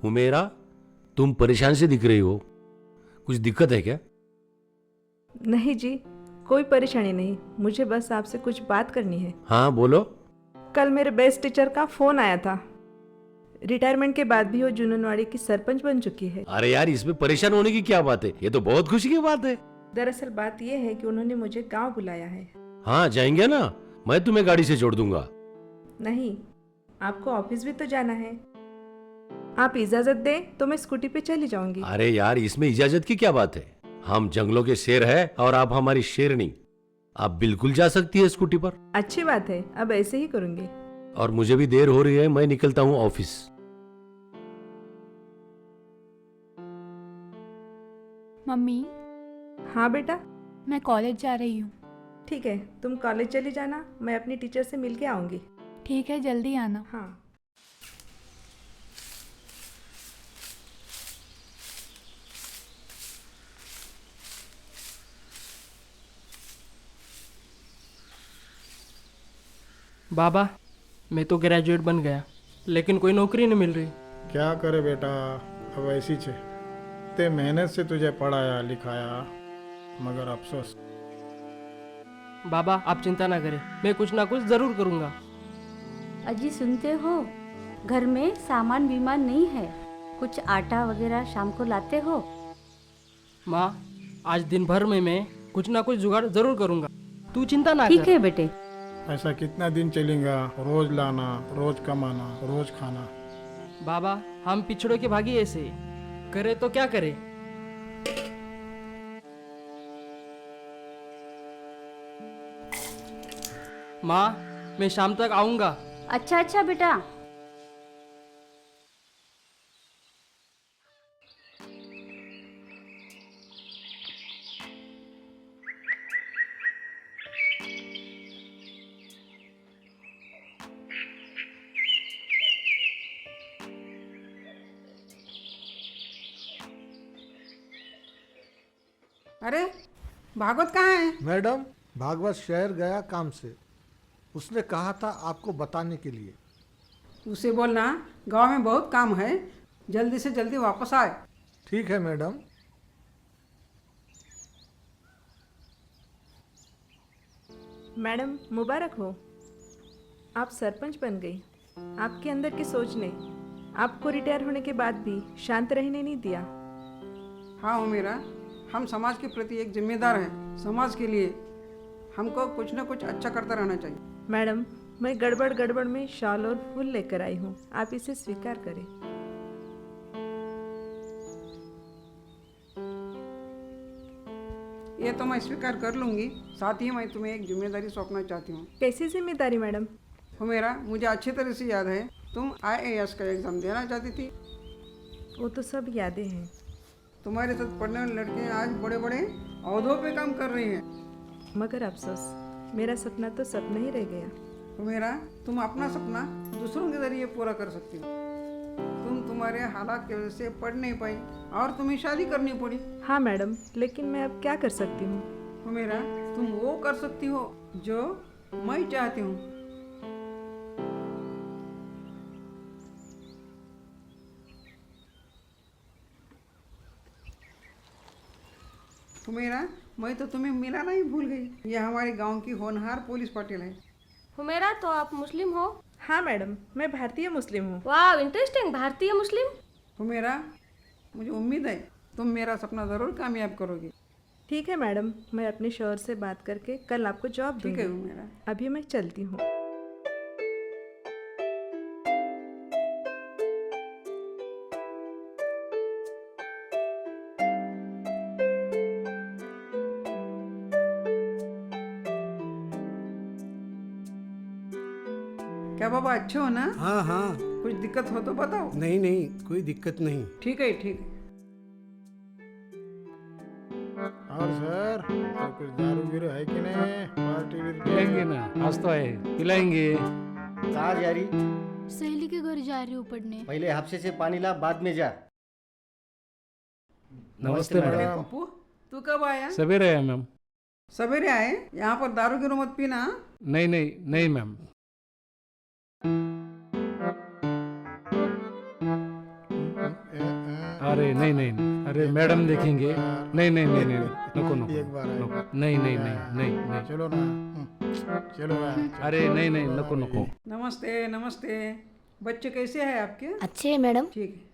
हुमेरा, तुम परेशान से दिख रही हो, कुछ दिक्कत है क्या? नहीं जी, कोई परेशानी नहीं। मुझे बस आपसे कुछ बात करनी है। हाँ बोलो। कल मेरे बेस्ट टीचर का फ़ोन आया था। रिटायरमेंट के बाद भी वो जुननवाड़ी की सरपंच बन चुकी है। अरे यार, इसमें परेशान होने की क्या बात है, ये तो बहुत खुशी की बात है। दरअसल बात यह है कि उन्होंने मुझे गांव बुलाया है। हाँ जाएंगे ना, मैं तुम्हें गाड़ी से छोड़ दूंगा। नहीं, आपको ऑफिस भी तो जाना है। आप इजाज़त दें तो मैं स्कूटी पे चली जाऊंगी। अरे यार, इसमें इजाजत की क्या बात है, हम जंगलों के शेर हैं और आप हमारी शेरनी। आप बिल्कुल जा सकती है स्कूटी पर। अच्छी बात है, अब ऐसे ही करूंगी। और मुझे भी देर हो रही है, मैं निकलता हूँ ऑफिस। मम्मी, हाँ बेटा। मैं कॉलेज जा रही हूँ। ठीक है, तुम कॉलेज चली जाना, मैं अपनी टीचर से मिल के आऊँगी। ठीक है, जल्दी आना। हाँ। बाबा, मैं तो ग्रेजुएट बन गया, लेकिन कोई नौकरी नहीं मिल रही। क्या करे बेटा, अब ऐसी छे। ते मेहनत से तुझे पढ़ाया लिखाया, मगर अफसोस। बाबा आप चिंता ना करें, मैं कुछ ना कुछ जरूर करूँगा। अजी सुनते हो, घर में सामान बीमान नहीं है, कुछ आटा वगैरह शाम को लाते हो? माँ, आज दिन भर में मैं कुछ ना कुछ जुगाड़ जरूर करूँगा, तू चिंता ना ठीक कर। है बेटे। ऐसा कितना दिन चलेगा, रोज लाना, रोज कमाना, रोज खाना। बाबा, हम पिछड़ों के भागी ऐसे करे तो क्या करे। माँ, मैं शाम तक आऊँगा। अच्छा अच्छा बेटा। अरे भागवत कहाँ है? मैडम, भागवत शहर गया काम से। उसने कहा था आपको बताने के लिए। उसे बोलना गांव में बहुत काम है, जल्दी से जल्दी वापस आए। ठीक है मैडम। मैडम मुबारक हो, आप सरपंच बन गई। आपके अंदर की सोच ने आपको रिटायर होने के बाद भी शांत रहने नहीं दिया। हाँ हो मेरा, हम समाज के प्रति एक जिम्मेदार हैं। समाज के लिए हमको कुछ न कुछ अच्छा करता रहना चाहिए। मैडम, मैं गड़बड़ गड़बड़ में शॉल और फूल लेकर आई हूँ, आप इसे स्वीकार करें। ये तो मैं स्वीकार कर लूँगी, साथ ही मैं तुम्हें एक जिम्मेदारी सौंपना चाहती हूँ। कैसी जिम्मेदारी मैडम? हो मेरा, मुझे अच्छी तरह से याद है तुम IAS का एग्ज़ाम देना चाहती थी। वो तो सब यादें हैं। तुम्हारे साथ पढ़ने वाले लड़के आज बड़े बड़े अहदों पे काम कर रहे हैं। मगर अफसोस, मेरा सपना तो सपना ही रह गया। हो मेरा, तुम अपना सपना दूसरों के जरिए पूरा कर सकती हो। तुम तुम्हारे हालात की वजह से पढ़ नहीं पाई और तुम्हें शादी करनी पड़ी। हाँ मैडम, लेकिन मैं अब क्या कर सकती हूँ? हो मेरा, तुम वो कर सकती हो जो मैं चाहती हूँ। हो मेरा, मैं तो तुम्हें मिलाना ही भूल गई। ये हमारे गांव की होनहार पुलिस पाटिल है। हुमेरा, तो आप मुस्लिम हो? हाँ मैडम, मैं भारतीय मुस्लिम हूँ। वाह, इंटरेस्टिंग, भारतीय मुस्लिम। हो मेरा, मुझे उम्मीद है तुम मेरा सपना ज़रूर कामयाब करोगी। ठीक है मैडम, मैं अपने शौहर से बात करके कल आपको जॉब ठीक दूंगी। है हो मेरा। अभी मैं चलती हूँ। क्या बाबा अच्छे हो ना? हाँ हाँ। कुछ दिक्कत हो तो बताओ। नहीं नहीं, कोई दिक्कत नहीं। ठीक है ठीक है। और सर, तो कुछ दारू वीरू है कि नहीं? पार्टी भी पिलाएंगे ना, आज तो है, पिलाएंगे। कहाँ जा रही? सहेली के घर जा रही हूँ पढ़ने। पहले हाफसे से पानी ला, बाद में जा। नमस्ते मैडम। पप्पू, तू कब आया? सवेरे आया मैम। सवेरे आए? यहाँ पर दारू गिरो मत पीना। नहीं नहीं नहीं मैम। अरे नहीं नहीं नहीं, अरे मैडम देखेंगे। नहीं नहीं नहीं नहीं, नको नको एक बार नको, नहीं नहीं नहीं नहीं नहीं, चलो ना चलो यार अरे नहीं नहीं, नको नको। नमस्ते नमस्ते। बच्चे कैसे हैं आपके? अच्छे है मैडम। ठीक है।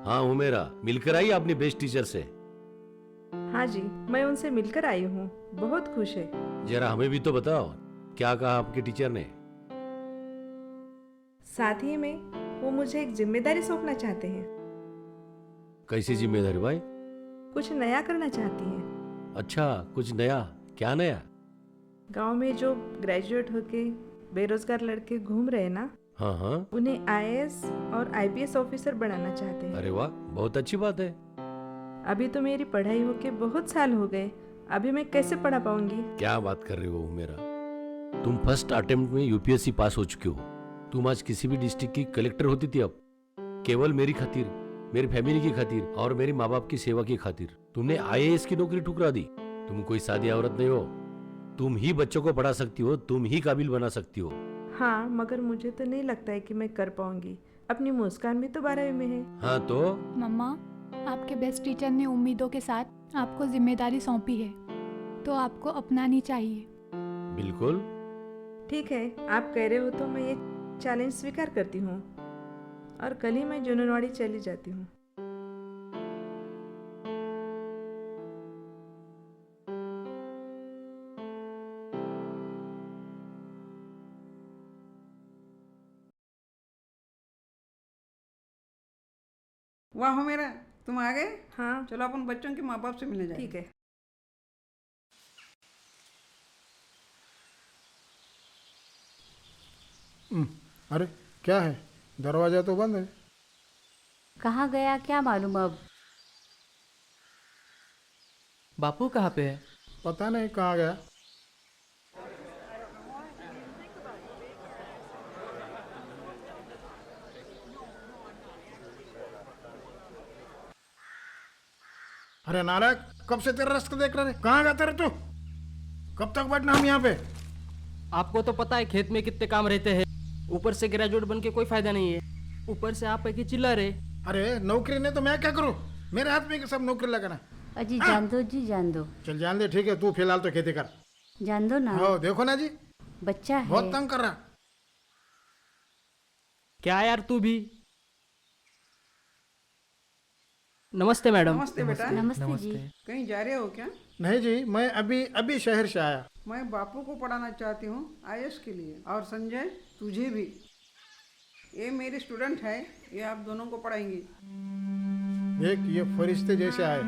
हाँ हुमेरा, मिलकर आई अपनी बेस्ट टीचर से? हाँ जी, मैं उनसे मिलकर आई हूँ, बहुत खुश है। जरा हमें भी तो बताओ, क्या कहा आपके टीचर ने? साथ ही में वो मुझे एक जिम्मेदारी सौंपना चाहते हैं। कैसी जिम्मेदारी भाई? कुछ नया करना चाहती हैं। अच्छा, कुछ नया? क्या नया? गांव में जो ग्रेजुएट होके बेरोजगार लड़के घूम रहे हैं ना, हाँ हाँ, उन्हें आईएएस और आईपीएस ऑफिसर बनाना चाहते हैं। अरे वाह, बहुत अच्छी बात है। अभी तो मेरी पढ़ाई होके बहुत साल हो गए, अभी मैं कैसे पढ़ा पाऊंगी? क्या बात कर रहे हो हुमेरा? तुम फर्स्ट अटेम्प्ट में यूपीएससी पास हो चुके हो। तुम आज किसी भी डिस्ट्रिक्ट की कलेक्टर होती थी। अब केवल मेरी खातिर, मेरी फैमिली की खातिर और मेरे माँ बाप की सेवा की खातिर तुमने आईएएस की नौकरी ठुकरा दी। तुम कोई सादी औरत नहीं हो। तुम ही बच्चों को पढ़ा सकती हो, तुम ही काबिल बना सकती हो। हाँ, मगर मुझे तो नहीं लगता है कि मैं कर पाऊंगी। अपनी मुस्कान भी तो 12वीं में है। हाँ तो मम्मा, आपके बेस्ट टीचर ने उम्मीदों के साथ आपको जिम्मेदारी सौंपी है, तो आपको अपनानी चाहिए। बिल्कुल। ठीक है, आप कह रहे हो तो मैं ये चैलेंज स्वीकार करती हूँ और कल ही मैं जुननवाड़ी चली जाती हूँ। वाह हो मेरा, तुम आ गए? हाँ चलो अपन बच्चों के माँ बाप से मिलने जाए। ठीक है। अरे क्या है, दरवाजा तो बंद है। कहाँ गया क्या मालूम अब। बापू कहाँ पे है? पता नहीं कहाँ गया। अरे नालायक, कब से तेरा रास्ता देख रहे? कहाँ गया तेरे तू? कब तक बैठना हम यहाँ पे? आपको तो पता है खेत में कितने काम रहते हैं। ऊपर से ग्रेजुएट बन के कोई फायदा नहीं है, ऊपर से आप एक ही चिल्ला रहे। अरे नौकरी नहीं तो मैं क्या करूँ? मेरे हाथ में सब नौकरी लगाना। अजी जान दो जी, जान दो। चल जान दे, ठीक है। तू फिलहाल तो खेती कर। जान दो ना, हो देखो ना जी, बच्चा है। बहुत तंग कर रहा। क्या यार तू भी। नमस्ते मैडम। नमस्ते बेटा। नमस्ते जी। कहीं जा रहे हो क्या? नहीं जी, मैं अभी अभी शहर से आया। मैं बापू को पढ़ाना चाहती हूँ आईएएस के लिए, और संजय तुझे भी। ये मेरे स्टूडेंट है, ये आप दोनों को पढ़ाएंगी। देख, ये फरिश्ते जैसे आए।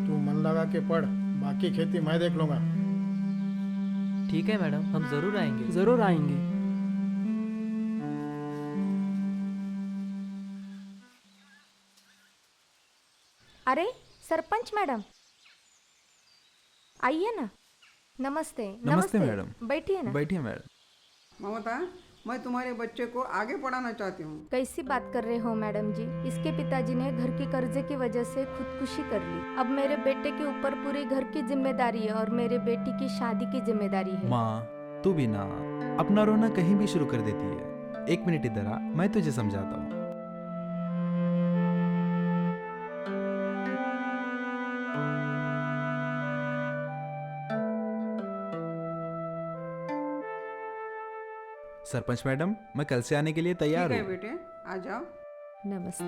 तू मन लगा के पढ़, बाकी खेती मैं देख लूंगा। ठीक है मैडम, हम जरूर आएंगे। जरूर आएंगे। अरे सरपंच मैडम, आइए ना। नमस्ते। नमस्ते मैडम। बैठिए ना। बैठिए मैडम। ममता, मैं तुम्हारे बच्चे को आगे पढ़ाना चाहती हूँ। कैसी बात कर रहे हो मैडम जी? इसके पिताजी ने घर के कर्जे की वजह से खुदकुशी कर ली। अब मेरे बेटे के ऊपर पूरे घर की जिम्मेदारी है और मेरे बेटी की शादी की जिम्मेदारी है। माँ, तू भी ना अपना रोना कहीं भी शुरू कर देती है। एक मिनट इधर आ, मैं तुझे समझाता हूँ। सरपंच मैडम, मैं कल से आने के लिए तैयार ठीक है हूँ। बेटे, आ जाओ। नमस्ते।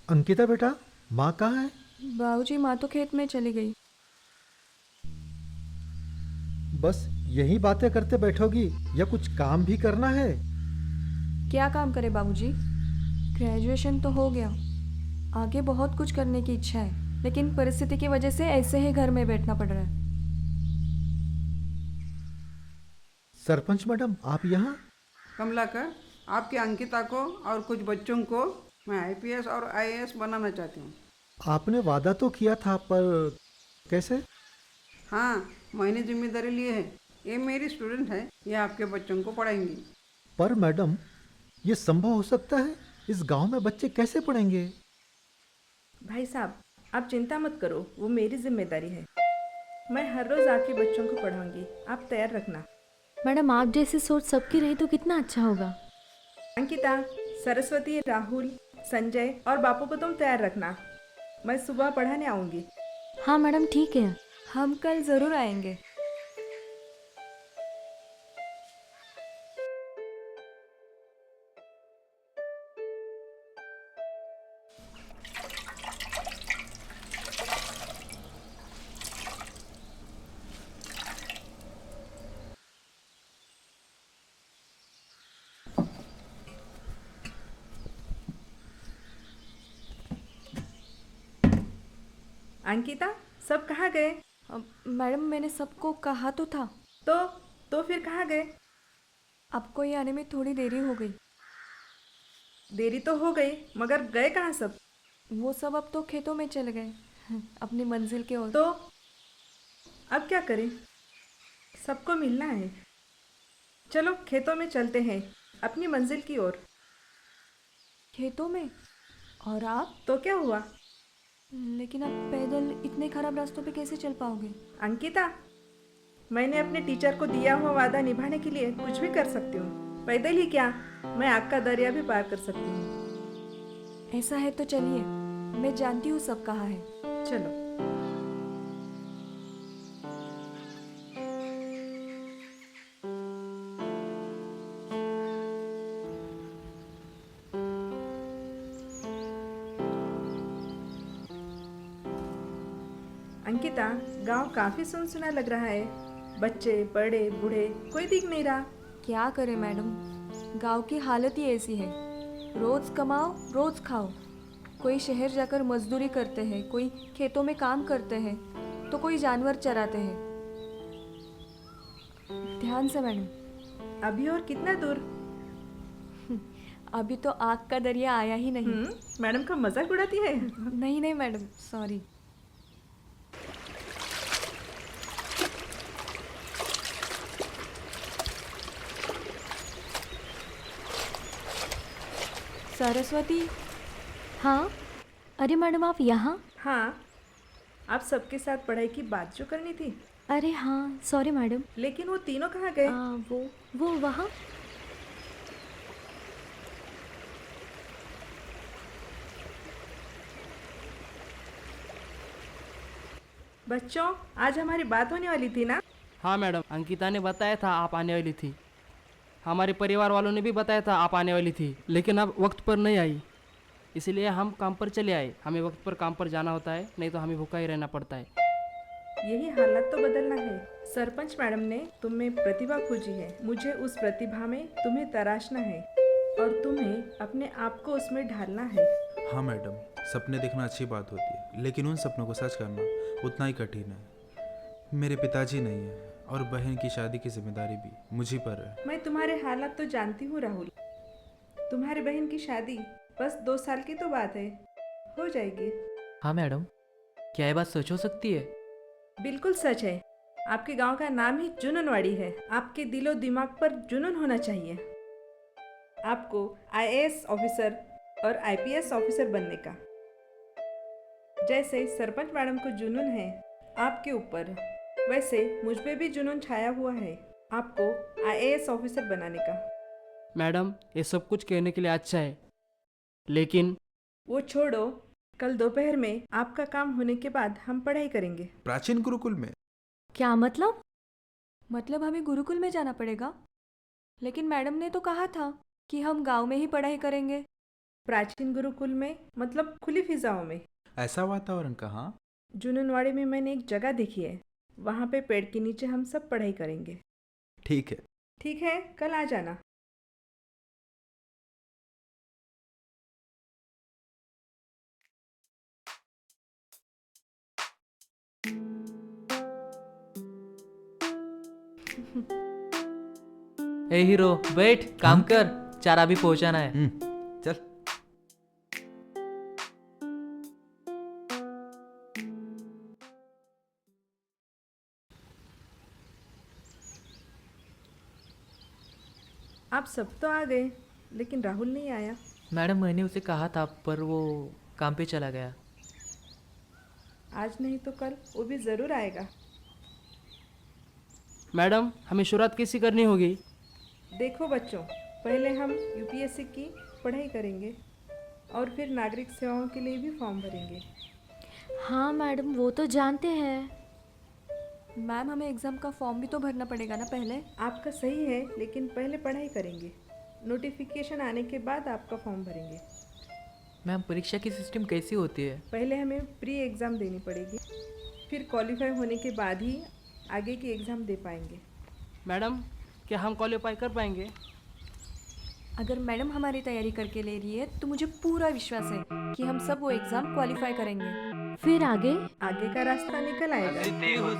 अंकिता बेटा, माँ कहाँ है? बाबूजी, माँ तो खेत में चली गई। बस यही बातें करते बैठोगी या कुछ काम भी करना है? क्या काम करे बाबूजी? ग्रेजुएशन तो हो गया, आगे बहुत कुछ करने की इच्छा है, लेकिन परिस्थिति की वजह से ऐसे ही घर में बैठना पड़ रहा है। सरपंच मैडम, आप यहाँ? कमलाकर, आपके अंकिता को और कुछ बच्चों को मैं आईपीएस और आईएएस बनाना चाहती हूँ। आपने वादा तो किया था, पर कैसे? हाँ, मैंने जिम्मेदारी ली है। ये मेरी स्टूडेंट है, ये आपके बच्चों को पढ़ाएंगी। पर मैडम, ये संभव हो सकता है? इस गांव में बच्चे कैसे पढ़ेंगे? भाई साहब, आप चिंता मत करो, वो मेरी जिम्मेदारी है। मैं हर रोज़ आके बच्चों को पढ़ाऊंगी, आप तैयार रखना। मैडम आप जैसी सोच सबकी रही तो कितना अच्छा होगा। अंकिता, सरस्वती, राहुल, संजय और बापू को तुम तैयार रखना। मैं सुबह पढ़ाने आऊँगी। हाँ मैडम ठीक है। हम कल ज़रूर आएंगे। अंकिता, सब कहाँ गए? मैडम मैंने सबको कहा तो था। तो फिर कहाँ गए? आपको ये आने में थोड़ी देरी हो गई। देरी तो हो गई, मगर गए कहाँ सब? वो सब अब तो खेतों में चले गए अपनी मंजिल की ओर। तो अब क्या करें? सबको मिलना है। चलो खेतों में चलते हैं, अपनी मंजिल की ओर। खेतों में? और आप? तो क्या हुआ? लेकिन आप पैदल इतने खराब रास्तों पे कैसे चल पाओगे? अंकिता, मैंने अपने टीचर को दिया हुआ वादा निभाने के लिए कुछ भी कर सकती हूँ। पैदल ही क्या, मैं आग का दरिया भी पार कर सकती हूँ। ऐसा है तो चलिए, मैं जानती हूँ सब कहाँ है। चलो। अंकिता, गांव काफी सुनसुना लग रहा है। बच्चे, बड़े, बूढ़े, कोई दिख नहीं रहा। क्या करें मैडम, गांव की हालत ही ऐसी है। रोज कमाओ रोज खाओ। कोई शहर जाकर मजदूरी करते हैं, कोई खेतों में काम करते हैं, तो कोई जानवर चराते हैं। ध्यान से मैडम। अभी और कितना दूर? अभी तो आग का दरिया आया ही नहीं। मैडम का मजाक उड़ाती है। नहीं नहीं मैडम, सॉरी। सरस्वती। हाँ, अरे मैडम आप यहाँ? हाँ, आप सबके साथ पढ़ाई की बात जो करनी थी। अरे हाँ, सॉरी मैडम। लेकिन वो तीनों कहाँ गए? वो वहाँ। बच्चों, आज हमारी बात होने वाली थी ना? हाँ मैडम, अंकिता ने बताया था आप आने वाली थी। हमारे परिवार वालों ने भी बताया था आप आने वाली थी, लेकिन अब वक्त पर नहीं आई, इसलिए हम काम पर चले आए। हमें वक्त पर काम पर जाना होता है, नहीं तो हमें भूखा ही रहना पड़ता है। यही हालत तो बदलना है। सरपंच मैडम ने तुम में प्रतिभा खोजी है। मुझे उस प्रतिभा में तुम्हें तराशना है और तुम्हें अपने आप को उसमें ढालना है। हाँ मैडम, सपने देखना अच्छी बात होती है, लेकिन उन सपनों को सच करना उतना ही कठिन है। मेरे पिताजी नहीं है और बहन की शादी की जिम्मेदारी भी मुझी पर है। मैं तुम्हारे हालात तो जानती हूँ राहुल। तुम्हारी बहन की शादी बस 2 साल की तो बात है, हो जाएगी। हाँ मैडम, क्या ये बात सच हो सकती है? बिल्कुल सच है। आपके गांव का नाम ही जुनूनवाड़ी है। आपके दिलो दिमाग पर जुनून होना चाहिए। आपको आईएएस ऑफिसर और आईपीएस ऑफिसर बनने का। जैसे सरपंच मैडम को जुनून है आपके ऊपर, वैसे मुझ पे भी जुनून छाया हुआ है आपको आईएएस ऑफिसर बनाने का। मैडम, ये सब कुछ कहने के लिए अच्छा है, लेकिन वो छोड़ो। कल दोपहर में आपका काम होने के बाद हम पढ़ाई करेंगे। प्राचीन गुरुकुल में? क्या मतलब? मतलब हमें गुरुकुल में जाना पड़ेगा? लेकिन मैडम ने तो कहा था कि हम गांव में ही पढ़ाई करेंगे। प्राचीन गुरुकुल में मतलब खुली फिजाओं में। ऐसा वातावरण कहाँ? जुनूनवाड़ी में मैंने एक जगह देखी है, वहाँ पे पेड़ के नीचे हम सब पढ़ाई करेंगे। ठीक है। ठीक है, कल आ जाना। ए हीरो, बैठ, काम कर, चारा भी पहुंचाना है। चल। आप सब तो आ गए, लेकिन राहुल नहीं आया। मैडम मैंने उसे कहा था पर वो काम पे चला गया। आज नहीं तो कल वो भी ज़रूर आएगा। मैडम हमें शुरुआत कैसी करनी होगी? देखो बच्चों, पहले हम यूपीएससी की पढ़ाई करेंगे और फिर नागरिक सेवाओं के लिए भी फॉर्म भरेंगे। हाँ मैडम, वो तो जानते हैं। मैम हमें एग्ज़ाम का फॉर्म भी तो भरना पड़ेगा ना पहले। आपका सही है, लेकिन पहले पढ़ाई करेंगे। नोटिफिकेशन आने के बाद आपका फॉर्म भरेंगे। मैम परीक्षा की सिस्टम कैसी होती है? पहले हमें प्री एग्ज़ाम देनी पड़ेगी, फिर क्वालिफाई होने के बाद ही आगे की एग्ज़ाम दे पाएंगे। मैडम क्या हम क्वालिफाई कर पाएंगे? अगर मैडम हमारी तैयारी करके ले रही है तो मुझे पूरा विश्वास है कि हम सब वो एग्ज़ाम क्वालिफाई करेंगे। फिर आगे का रास्ता निकल आएगा। जिद्दी हूँ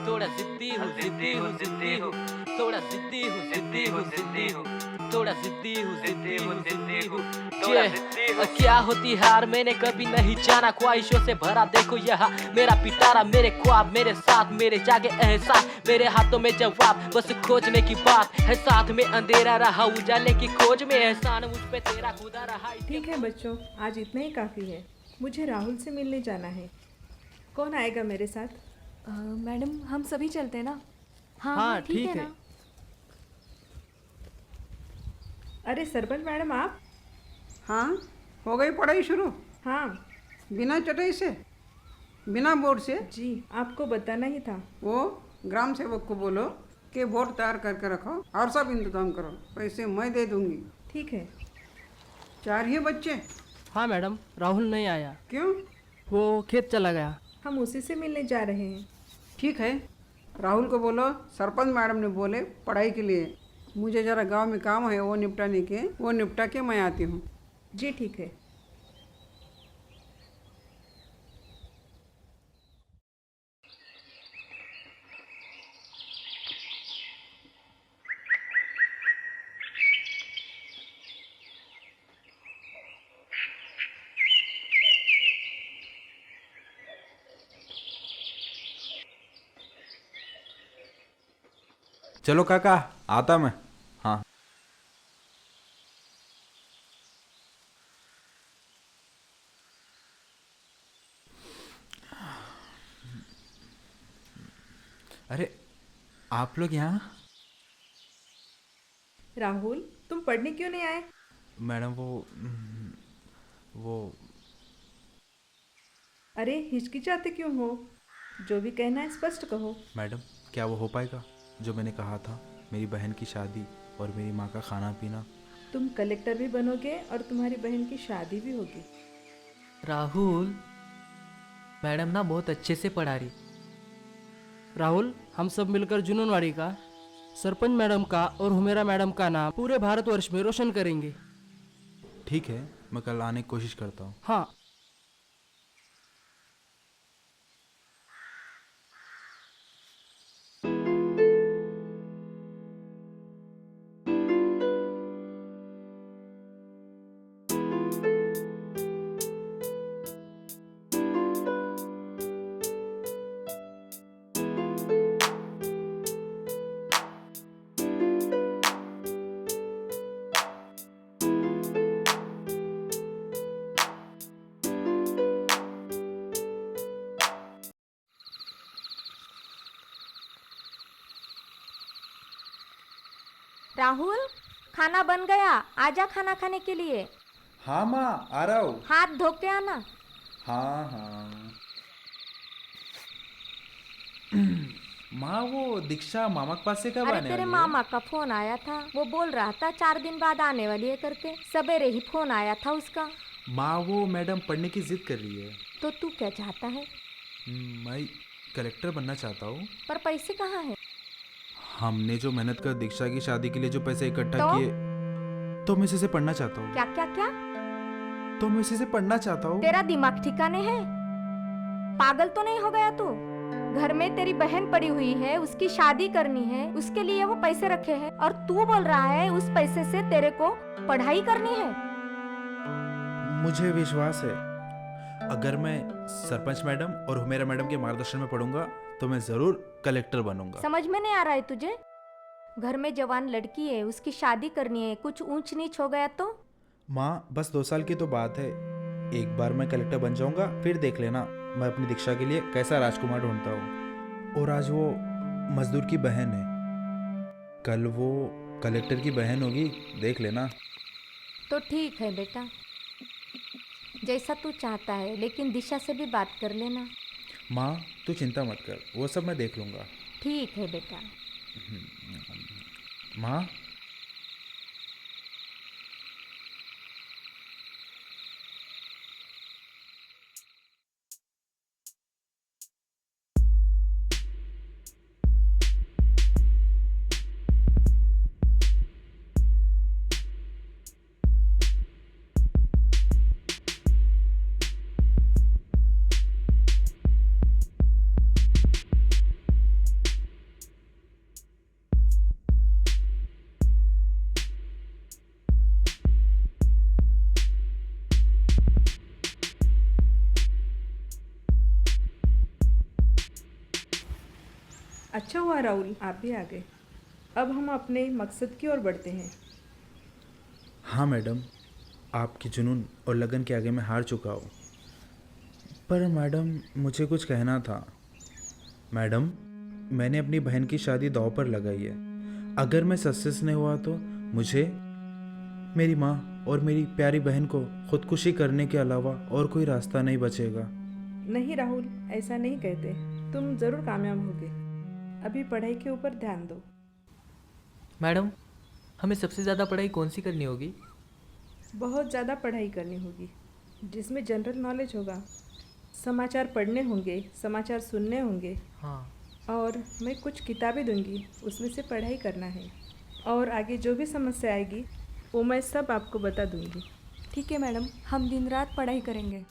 थोड़ा जिद्दी हूँ जिद्दी हूँ जिद्दी हूँ थोड़ा जिद्दी हूँ जिद्दी हूँ जिद्दी हूँ थोड़ा जिद्दी हूँ जिद्दी हूँ जिद्दी हूँ क्या होती हार मैंने कभी नहीं जाना, ख्वाहिशों से भरा देखो यहाँ मेरा पिटारा, मेरे ख्वाब मेरे साथ मेरे जागे एहसास, मेरे हाथों में जवाब बस खोजने की बात है, साथ में अंधेरा रहा उजाले की खोज में, एहसान मुझ पे तेरा खुदा रहा। ठीक है बच्चों, आज इतना ही काफ़ी है। मुझे राहुल से मिलने जाना है। कौन आएगा मेरे साथ? मैडम हम सभी चलते हैं ना? हाँ ठीक है। अरे सरपंच मैडम आप? हाँ, हो गई पढ़ाई शुरू? हाँ। बिना चटाई से, बिना बोर्ड से? जी, आपको बताना ही था। वो ग्राम सेवक को बोलो कि बोर्ड तैयार करके रखो और सब इंतजाम करो, पैसे मैं दे दूंगी। ठीक है। 4 ही बच्चे? हाँ मैडम, राहुल नहीं आया। क्यों? वो खेत चला गया। हम उसी से मिलने जा रहे हैं। ठीक है, राहुल को बोलो सरपंच मैडम ने बोले पढ़ाई के लिए, मुझे ज़रा गांव में काम है वो निपटा के मैं आती हूँ। जी ठीक है। चलो काका, आता मैं। हाँ अरे आप लोग यहाँ? राहुल तुम पढ़ने क्यों नहीं आए? मैडम वो अरे हिचकिचाते क्यों हो? जो भी कहना है स्पष्ट कहो। मैडम क्या वो हो पाएगा जो मैंने कहा था, मेरी बहन की शादी और मेरी माँ का खाना पीना? तुम कलेक्टर भी बनोगे और तुम्हारी बहन की शादी भी होगी। राहुल मैडम ना बहुत अच्छे से पढ़ा रही। राहुल हम सब मिलकर जुनूनवाड़ी का, सरपंच मैडम का और हुमेरा मैडम का नाम पूरे भारतवर्ष में रोशन करेंगे। ठीक है, मैं कल आने की कोशिश करता हूँ। हाँ। राहुल खाना बन गया, आजा खाना खाने के लिए। हाँ माँ आ रहा हूँ। हाथ धो के आना। हाँ हाँ माँ वो दीक्षा मामा के पास से कब अरे आने तेरे वाली मामा का फोन आया था, वो बोल रहा था 4 दिन बाद आने वाली है करके। सवेरे ही फोन आया था उसका। है? माँ वो मैडम पढ़ने की जिद कर रही है। तो तू क्या चाहता है? मैं कलेक्टर बनना चाहता हूँ। पर पैसे कहाँ है? हमने जो मेहनत कर दीक्षा की शादी के लिए जो पैसे इकट्ठा तो? किए, तो मैं इसी से पढ़ना चाहता हूँ। क्या क्या क्या? तो मैं इसी से पढ़ना चाहता हूँ। तेरा दिमाग ठिकाने है? पागल तो नहीं हो गया तू? घर में तेरी बहन पड़ी हुई है, उसकी शादी करनी है, उसके लिए वो पैसे रखे हैं और तू बोल रहा है उस पैसे से तेरे को पढ़ाई करनी है। मुझे विश्वास है अगर मैं सरपंच मैडम और हुमेरा मैडम के मार्गदर्शन में पढ़ूंगा तो मैं जरूर कलेक्टर बनूंगा। समझ में नहीं आ रहा है तुझे? घर में जवान लड़की है, उसकी शादी करनी है, कुछ ऊंच नीच हो गया तो? माँ बस 2 साल की तो बात है। एक बार मैं कलेक्टर बन जाऊंगा, फिर देख लेना मैं अपनी दीक्षा के लिए कैसा राजकुमार ढूंढता हूँ। और आज वो मजदूर की बहन है, कल वो कलेक्टर की बहन होगी, देख लेना। तो ठीक है बेटा, जैसा तू चाहता है, लेकिन दिशा से भी बात कर लेना। माँ तू चिंता मत कर, वो सब मैं देख लूँगा। ठीक है बेटा। माँ अच्छा हुआ राहुल, आप भी आ गए। अब हम अपने मकसद की ओर बढ़ते हैं। हाँ मैडम, आपकी जुनून और लगन के आगे मैं हार चुका हूँ। पर मैडम मुझे कुछ कहना था। मैडम मैंने अपनी बहन की शादी दांव पर लगाई है। अगर मैं सक्सेस नहीं हुआ तो मुझे, मेरी माँ और मेरी प्यारी बहन को खुदकुशी करने के अलावा और कोई रास्ता नहीं बचेगा। नहीं राहुल, ऐसा नहीं कहते, तुम ज़रूर कामयाब होगे। अभी पढ़ाई के ऊपर ध्यान दो। मैडम हमें सबसे ज़्यादा पढ़ाई कौन सी करनी होगी? बहुत ज़्यादा पढ़ाई करनी होगी, जिसमें जनरल नॉलेज होगा, समाचार पढ़ने होंगे, समाचार सुनने होंगे। हाँ। और मैं कुछ किताबें दूंगी, उसमें से पढ़ाई करना है। और आगे जो भी समस्या आएगी वो मैं सब आपको बता दूंगी। ठीक है मैडम, हम दिन रात पढ़ाई करेंगे।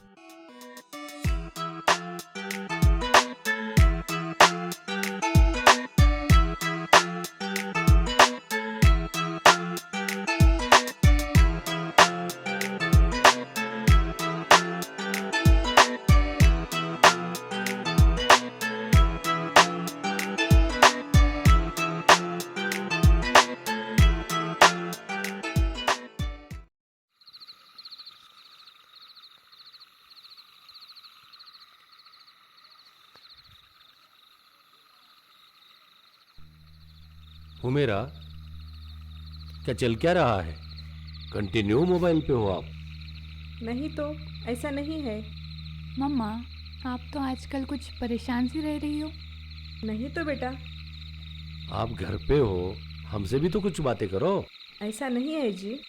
हुमेरा, क्या चल क्या रहा है? कंटिन्यू मोबाइल पे हो आप? नहीं तो ऐसा नहीं है। मम्मा, आप तो आजकल कुछ परेशान सी रह रही हो। नहीं तो बेटा। आप घर पे हो, हमसे भी तो कुछ बातें करो। ऐसा नहीं है जी,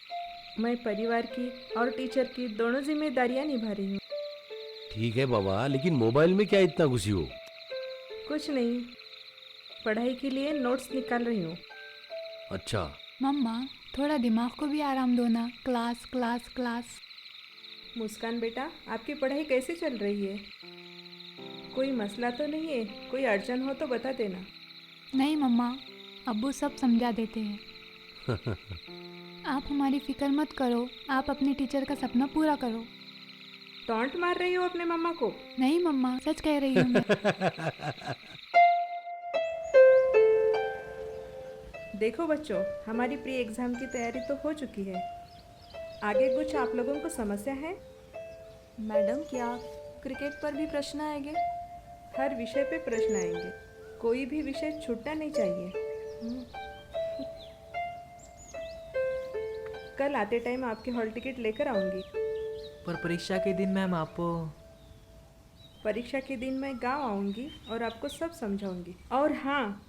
मैं परिवार की और टीचर की दोनों जिम्मेदारियां निभा रही हूँ। ठीक है बाबा, लेकिन मोबाइल में क्या इतना घुसी हो? कुछ नहीं, पढ़ाई के लिए नोट्स निकाल रही हूँ। अच्छा। मम्मा, थोड़ा दिमाग को भी आराम दो ना। Class class class. मुस्कान बेटा, आपकी पढ़ाई कैसे चल रही है? कोई मसला तो नहीं है? कोई अड़चन हो तो बता देना। नहीं मम्मा, अब्बू सब समझा देते हैं। आप हमारी फिक्र मत करो, आप अपने टीचर का सपना पूरा करो। टॉन्ट मार रही हो अपने मम्मा को? नहीं मम्मा, सच कह रही हूँ मैं। देखो बच्चों, हमारी प्री एग्ज़ाम की तैयारी तो हो चुकी है। आगे कुछ आप लोगों को समस्या है? मैडम क्या क्रिकेट पर भी प्रश्न आएंगे? हर विषय पे प्रश्न आएंगे, कोई भी विषय छूटना नहीं चाहिए। कल आते टाइम आपके हॉल टिकट लेकर आऊँगी। पर परीक्षा के दिन मैम आपको? परीक्षा के दिन मैं गांव आऊँगी और आपको सब समझाऊंगी। और हाँ,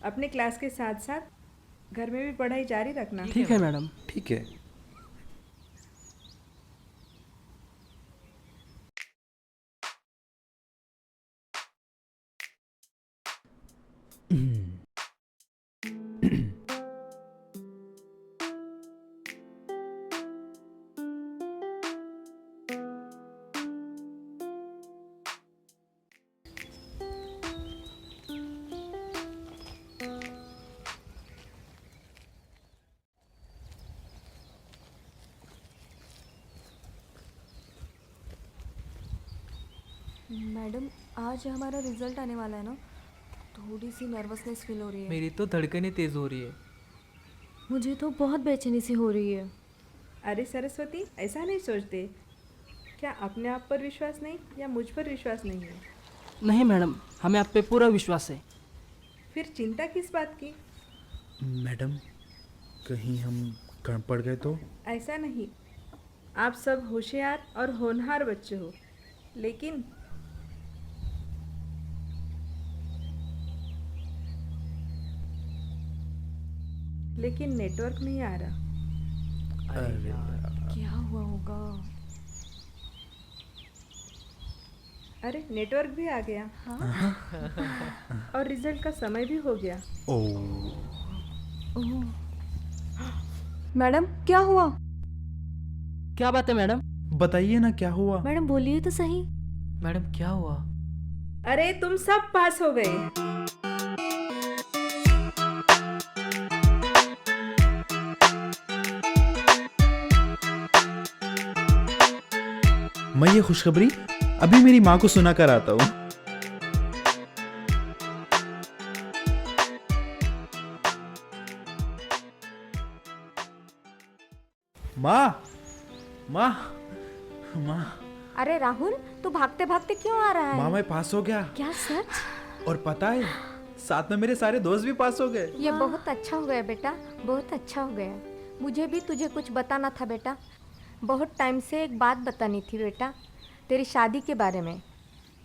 अपने क्लास के साथ साथ घर में भी पढ़ाई जारी रखना। ठीक है मैडम। ठीक है। मैडम आज हमारा रिजल्ट आने वाला है ना, तो थोड़ी सी नर्वसनेस फील हो रही है। मेरी तो धड़कनें तेज हो रही है। मुझे तो बहुत बेचैनी सी हो रही है। अरे सरस्वती, ऐसा नहीं सोचते। क्या अपने आप पर विश्वास नहीं या मुझ पर विश्वास नहीं है? नहीं मैडम, हमें आप पे पूरा विश्वास है। फिर चिंता किस बात की? मैडम, कहीं हम गड़ पड़ गए तो? ऐसा नहीं, आप सब होशियार और होनहार बच्चे हो, लेकिन नेटवर्क नहीं आ रहा। अरे क्या हुआ होगा? अरे नेटवर्क भी आ गया। और रिजल्ट का समय भी हो गया। ओह। मैडम क्या हुआ? क्या बात है मैडम? बताइए ना क्या हुआ। मैडम बोलिए तो सही। मैडम क्या हुआ? अरे तुम सब पास हो गए। मैं ये खुशखबरी अभी मेरी माँ को सुना कर आता हूँ। माँ, माँ, माँ। अरे राहुल, तू भागते भागते क्यों आ रहा है? माँ, मैं पास हो गया। क्या सच? और पता है, साथ में मेरे सारे दोस्त भी पास हो गए। ये बहुत अच्छा हो गया बेटा, बहुत अच्छा हो गया। मुझे भी तुझे कुछ बताना था बेटा। बहुत टाइम से एक बात बतानी थी बेटा, तेरी शादी के बारे में।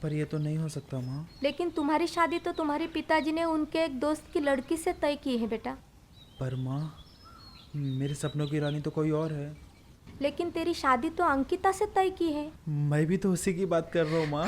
पर ये तो नहीं हो सकता माँ। लेकिन तुम्हारी शादी तो तुम्हारे पिताजी ने उनके एक दोस्त की लड़की से तय की है बेटा। पर माँ, मेरे सपनों की रानी तो कोई और है। लेकिन तेरी शादी तो अंकिता से तय की है। मैं भी तो उसी की बात कर रहा हूँ माँ।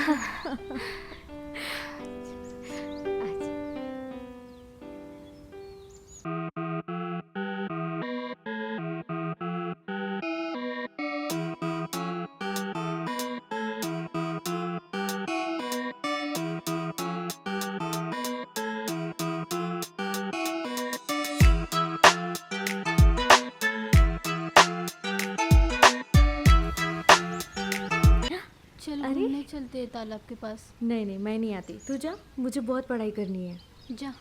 घूमने चलते हैं तालाब के पास। नहीं नहीं, मैं नहीं आती, तू जा, मुझे बहुत पढ़ाई करनी है। जा।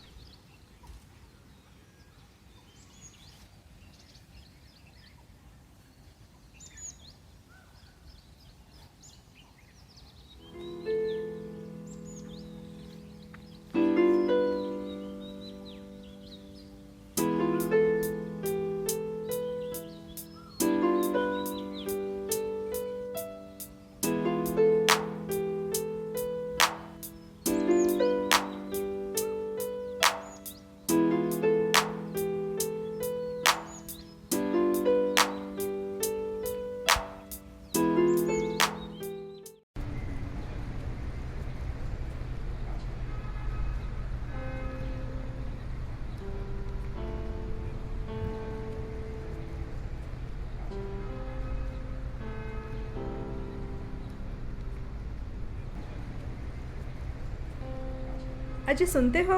अजय सुनते हो,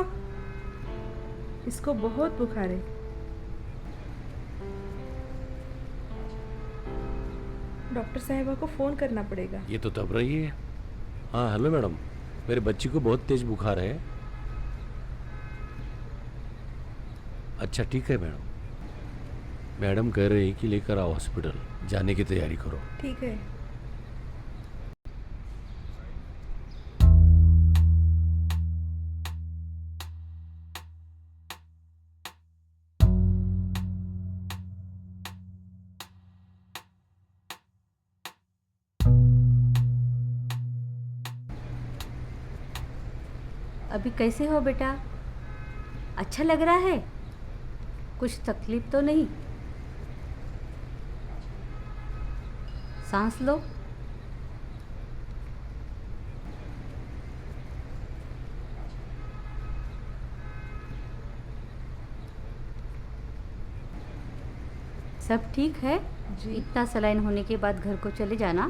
इसको बहुत बुखार है। डॉक्टर साहिबा को फोन करना पड़ेगा। ये तो तब रही है। हाँ हेलो मैडम, मेरे बच्ची को बहुत तेज बुखार है। अच्छा ठीक है मैडम। मैडम कह रही कि लेकर आओ हॉस्पिटल, जाने की तैयारी करो। ठीक है। अभी कैसे हो बेटा? अच्छा लग रहा है? कुछ तकलीफ तो नहीं? सांस लो। सब ठीक है जी। इतना सलाइन होने के बाद घर को चले जाना।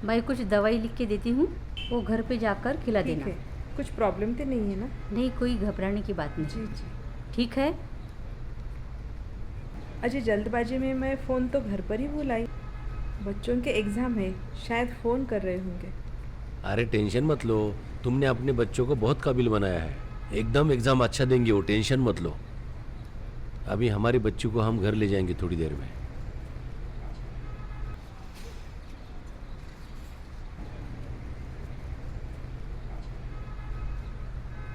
मैं कुछ दवाई लिख के देती हूँ, वो घर पे जाकर खिला ठीक देना। है। कुछ प्रॉब्लम तो नहीं है ना? नहीं, कोई घबराने की बात नहीं। जी जी ठीक है। अजय जल्दबाजी में मैं फ़ोन तो घर पर ही भूल आई। बच्चों के एग्ज़ाम है, शायद फ़ोन कर रहे होंगे। अरे टेंशन मत लो, तुमने अपने बच्चों को बहुत काबिल बनाया है। एकदम एग्जाम अच्छा देंगे, वो टेंशन मत लो। अभी हमारे बच्चों को हम घर ले जाएंगे थोड़ी देर में।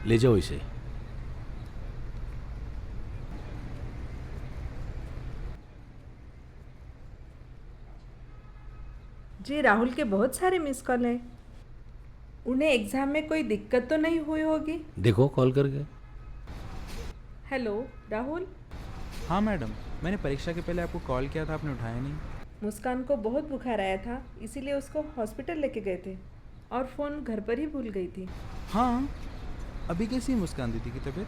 ले जाओ इसे। जी राहुल के बहुत सारे मिस कॉल हैं। उन्हें एग्जाम में कोई दिक्कत तो नहीं हुई होगी? देखो कॉल करके। हेलो राहुल। हाँ मैडम, मैंने परीक्षा के पहले आपको कॉल किया था, आपने उठाया नहीं। मुस्कान को बहुत बुखार आया था, इसीलिए उसको हॉस्पिटल लेके गए थे और फ़ोन घर पर ही भूल गई थी। हाँ, अभी कैसी है मुस्कान दीदी की तबीयत?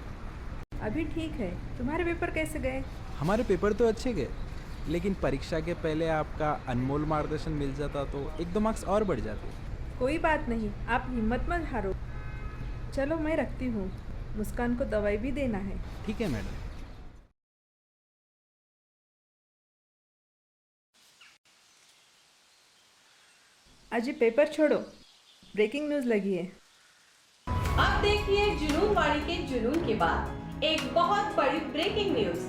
अभी ठीक है। तुम्हारे पेपर कैसे गए? हमारे पेपर तो अच्छे गए, लेकिन परीक्षा के पहले आपका अनमोल मार्गदर्शन मिल जाता तो 1-2 मार्क्स और बढ़ जाते। कोई बात नहीं, आप हिम्मत मत हारो। चलो मैं रखती हूँ, मुस्कान को दवाई भी देना है। ठीक है मैडम। अजी पेपर छोड़ो, ब्रेकिंग न्यूज़ लगी है। अब देखिए जुनूनवाड़ी के जुनून के बाद एक बहुत बड़ी ब्रेकिंग न्यूज।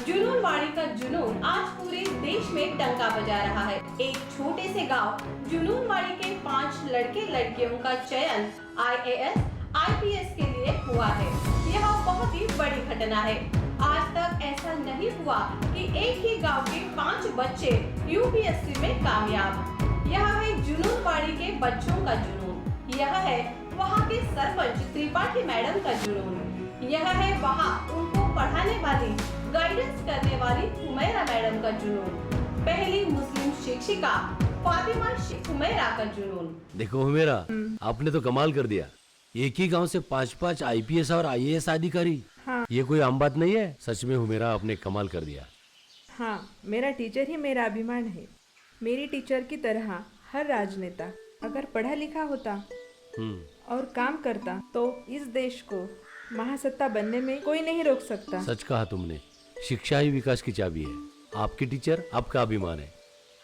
जुनूनवाड़ी का जुनून आज पूरे देश में डंका बजा रहा है। एक छोटे से गांव जुनूनवाड़ी के 5 लड़के लड़कियों का चयन IAS, IPS के लिए हुआ है। यह बहुत ही बड़ी घटना है। आज तक ऐसा नहीं हुआ कि एक ही गांव के 5 बच्चे UPSC में कामयाब। यह है जुनूनवाड़ी के बच्चों का जुनून। यह है वहाँ के सरपंच त्रिपाठी मैडम का जुनून। यह है वहाँ उनको पढ़ाने वाली, गाइडेंस करने वाली हुमैरा मैडम का जुनून। पहली मुस्लिम शिक्षिका फातिमा हुमैरा का जुनून। देखो हुमैरा, आपने तो कमाल कर दिया। एक ही गांव से 5-5 IPS और IAS अधिकारी। हाँ। ये कोई आम बात नहीं है। सच में हुमैरा, आपने कमाल कर दिया। हाँ, मेरा टीचर ही मेरा अभिमान है। मेरी टीचर की तरह हर राजनेता अगर पढ़ा लिखा होता और काम करता तो इस देश को महासत्ता बनने में कोई नहीं रोक सकता। सच कहा तुमने। शिक्षा ही विकास की चाबी है। आपकी टीचर आपका अभिमान है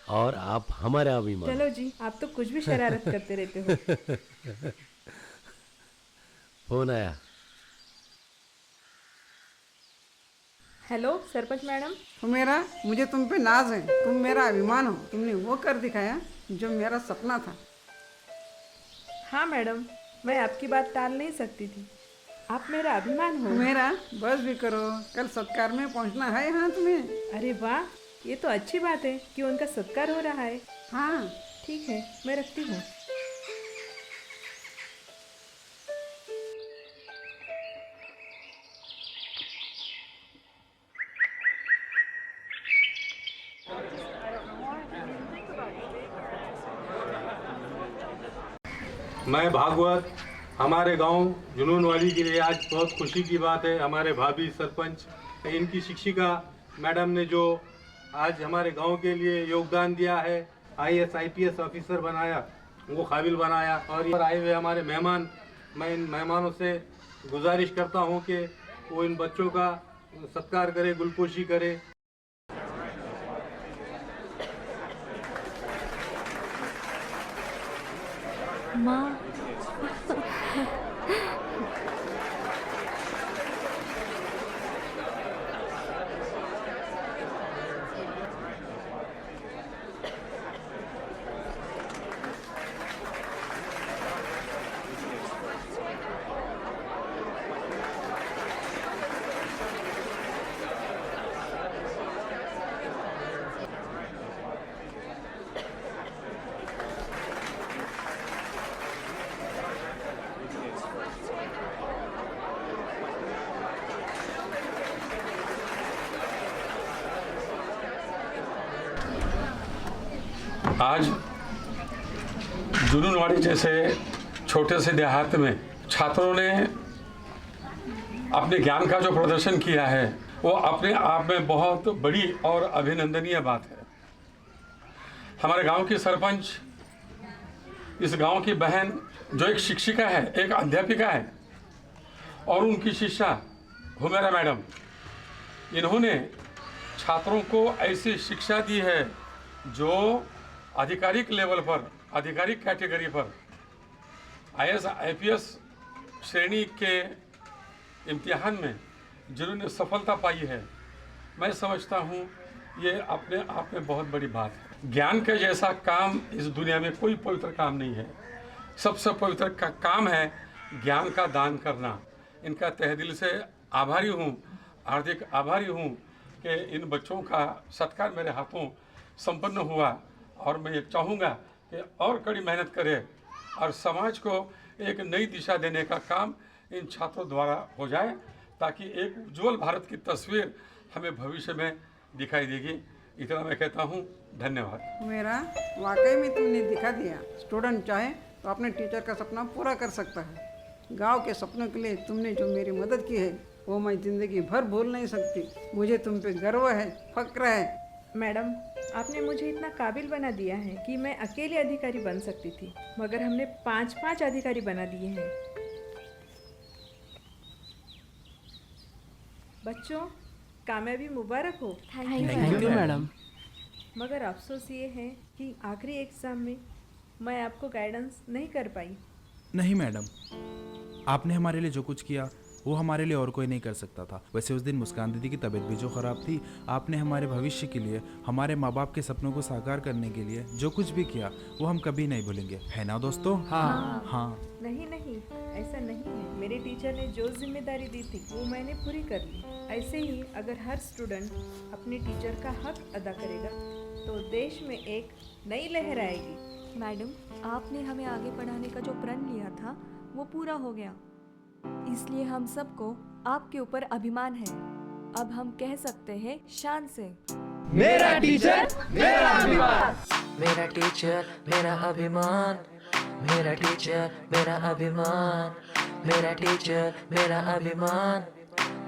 और आप हमारा अभिमान। चलो जी, आप तो कुछ भी शरारत करते रहते हो। फोन आया। Hello sarpanch madam. हुमैरा, मुझे तुम पे नाज है। तुम मेरा अभिमान हो। तुमने वो कर दिखाया जो मेरा सपना था। हाँ मैडम, मैं आपकी बात टाल नहीं सकती थी। आप मेरा अभिमान हो। हुमैरा, बस भी करो, कल सत्कार में पहुंचना है। हाँ तुम्हें। अरे वाह, ये तो अच्छी बात है कि उनका सत्कार हो रहा है। हाँ ठीक है, मैं रखती हूँ। मैं भागवत, हमारे गांव जुनूनवाड़ी के लिए आज बहुत खुशी की बात है। हमारे भाभी सरपंच, इनकी शिक्षिका मैडम ने जो आज हमारे गांव के लिए योगदान दिया है, IAS IPS ऑफिसर बनाया, उनको काबिल बनाया। और ये आए हुए हमारे मेहमान, मैं इन मेहमानों से गुजारिश करता हूं कि वो इन बच्चों का सत्कार करे, गुलपोशी करे। माँ, आज जुनूनवाड़ी जैसे छोटे से देहात में छात्रों ने अपने ज्ञान का जो प्रदर्शन किया है वो अपने आप में बहुत बड़ी और अभिनंदनीय बात है। हमारे गांव की सरपंच, इस गांव की बहन जो एक शिक्षिका है, एक अध्यापिका है, और उनकी शिष्या हुमैरा मैडम, इन्होंने छात्रों को ऐसी शिक्षा दी है जो आधिकारिक लेवल पर, आधिकारिक कैटेगरी पर IAS IPS श्रेणी के इम्तिहान में जिन्होंने सफलता पाई है, मैं समझता हूँ ये अपने आप में बहुत बड़ी बात है। ज्ञान के जैसा काम इस दुनिया में कोई पवित्र काम नहीं है। सबसे पवित्र का काम है ज्ञान का दान करना। इनका तहे दिल से आभारी हूँ, हार्दिक आभारी हूँ कि इन बच्चों का सत्कार मेरे हाथों संपन्न हुआ। और मैं ये चाहूँगा कि और कड़ी मेहनत करें और समाज को एक नई दिशा देने का काम इन छात्रों द्वारा हो जाए, ताकि एक उज्जवल भारत की तस्वीर हमें भविष्य में दिखाई देगी। इतना मैं कहता हूँ, धन्यवाद। मेरा वाकई में तुमने दिखा दिया, स्टूडेंट चाहे तो अपने टीचर का सपना पूरा कर सकता है। गांव के सपनों के लिए तुमने जो मेरी मदद की है वो मैं ज़िंदगी भर भूल नहीं सकती। मुझे तुम पे गर्व है, फक्र है। मैडम, आपने मुझे इतना काबिल बना दिया है कि मैं अकेले अधिकारी बन सकती थी, मगर हमने 5-5 अधिकारी बना दिए हैं। बच्चों, कामयाबी मुबारक हो। Thank you madam. मगर अफसोस ये है कि आखिरी एग्ज़ाम में मैं आपको गाइडेंस नहीं कर पाई। नहीं मैडम, आपने हमारे लिए जो कुछ किया वो हमारे लिए और कोई नहीं कर सकता था। वैसे उस दिन मुस्कान दीदी की तबीयत भी जो ख़राब थी, आपने हमारे भविष्य के लिए, हमारे माँ बाप के सपनों को साकार करने के लिए जो कुछ भी किया वो हम कभी नहीं भूलेंगे, है ना दोस्तों? हाँ हाँ। नहीं नहीं, ऐसा नहीं है। मेरे टीचर ने जो जिम्मेदारी दी थी वो मैंने पूरी कर ली। ऐसे ही अगर हर स्टूडेंट अपने टीचर का हक अदा करेगा तो देश में एक नई लहर आएगी। मैडम, आपने हमें आगे पढ़ाने का जो प्रण लिया था वो पूरा हो गया, इसलिए हम सबको आपके ऊपर अभिमान है। अब हम कह सकते हैं शान से, मेरा टीचर मेरा अभिमान, मेरा टीचर मेरा अभिमान, मेरा टीचर मेरा अभिमान, मेरा टीचर मेरा अभिमान,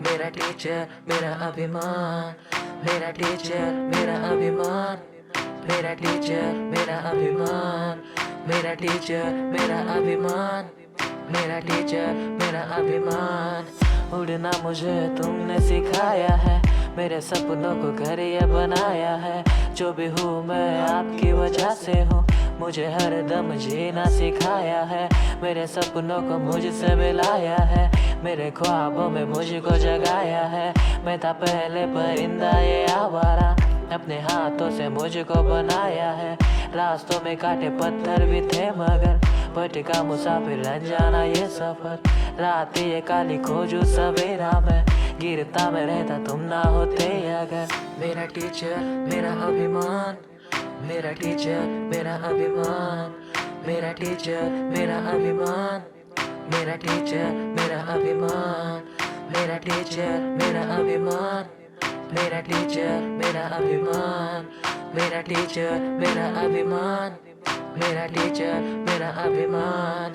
मेरा टीचर मेरा अभिमान, मेरा टीचर मेरा अभिमान, मेरा टीचर मेरा अभिमान, मेरा टीचर मेरा अभिमान, मेरा टीचर मेरा अभिमान। उड़ना मुझे तुमने सिखाया है, मेरे सपनों को घर ये बनाया है। जो भी हूँ मैं आपकी वजह से हूँ, मुझे हर दम जीना सिखाया है। मेरे सपनों को मुझसे मिलाया है, मेरे ख्वाबों में मुझको जगाया है। मैं था पहले परिंदा ये आवारा, अपने हाथों से मुझको बनाया है। रास्तों में काटे पत्थर भी थे मगर भटका मुसाफिर अनजाना ये सफर। रात ये काली खोजू सवेरा में, गिरता में रहता तुम ना होते अगर। मेरा टीचर मेरा अभिमान, मेरा टीचर मेरा अभिमान, मेरा टीचर मेरा अभिमान, मेरा टीचर मेरा अभिमान, मेरा टीचर मेरा अभिमान, मेरा टीचर मेरा अभिमान, मेरा टीचर मेरा अभिमान, मेरा टीचर मेरा अभिमान,